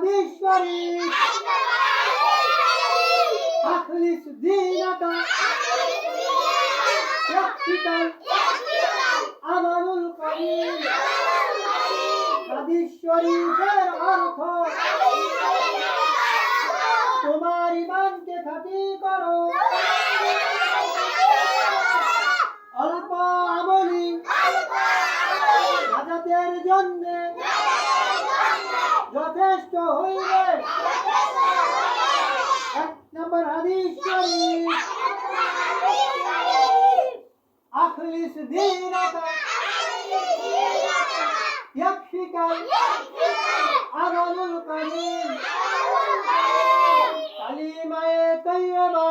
হাদিস শরীফ আখলিস দীনাকা ইয়াকফিকাল আমালুল কলিল। হাদিস শরীফের অর্থ তোমার ঈমানকে খাঁটি করো, অল্প আমলি নাজাতের জন্য যথেষ্ট হইবে। এক নম্বর হাদিস শরীফ আখলিস দীনাকা ইয়াকফিকাল আমালুল কলিল। কালিমায়ে তাইয়্যিবা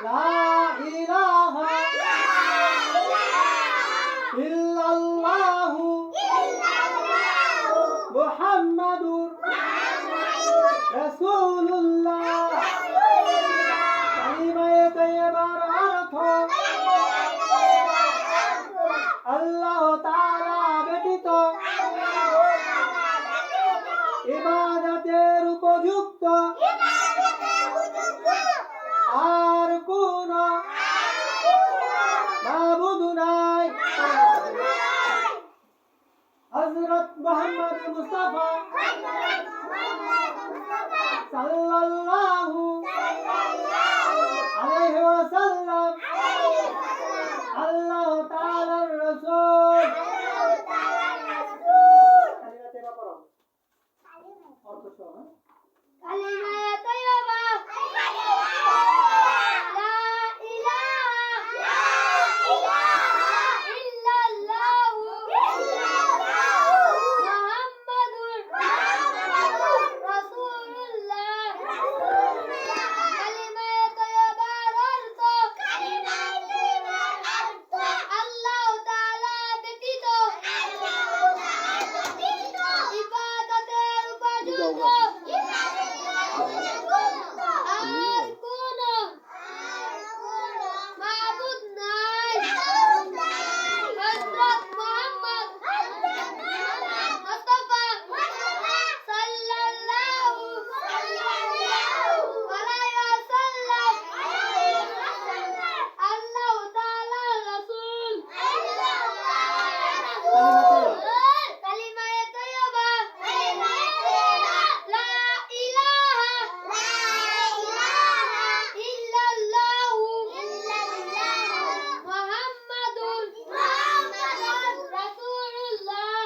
লা ইলাহা ইল্লাল্লাহু মুহাম্মাদুর রাসূলুল্লাহ। কালিমায়ে তাইয়্যিবার অর্থ আল্লাহ তাআলা ব্যতীত ইবাদতের উপযুক্ত আর কোন মাবুদ নাই। হযরত মুহাম্মদ মুস্তাফা সাল্লাল্লাহু আলাইহি ওয়াসাল্লাম আল্লাহ তাআলার রাসূল। কালিমায়ে তাইয়্যিবা লা ইলাহা ইল্লাল্লাহু মুহাম্মাদুর রাসূলুল্লাহ। কালিমায়ে তাইয়্যিবার অর্থ আল্লাহ তাআলা ব্যতীত ইবাদতের উপযুক্ত আর কোন মাবুদ নাই। হযরত মুহাম্মদ মুস্তাফা সাল্লাল্লাহু আলাইহি ওয়াসাল্লাম আল্লাহ তাআলার রাসূল। কালিমায়ে তাইয়্যিবা লা ইলাহা ইল্লাল্লাহু মুহাম্মাদুর রাসূলুল্লাহ।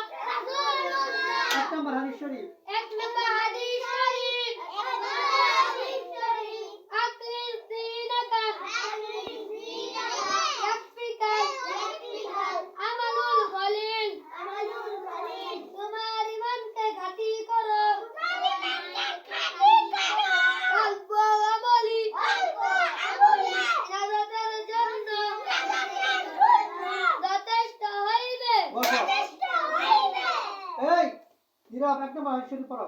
এক নম্বর হাদিস শরীফ এক নম্বর হাদিস শরীফ আখলিস দীনাকা ইয়াকফিকাল আমালুল কলিল। তোমার ঈমানকে খাঁটি করো, অল্প আমলি নাজাতের জন্য যথেষ্ট হইবে। বসো। এই জিরাফ এক নম্বর হাদিস শরীফ পড়ো।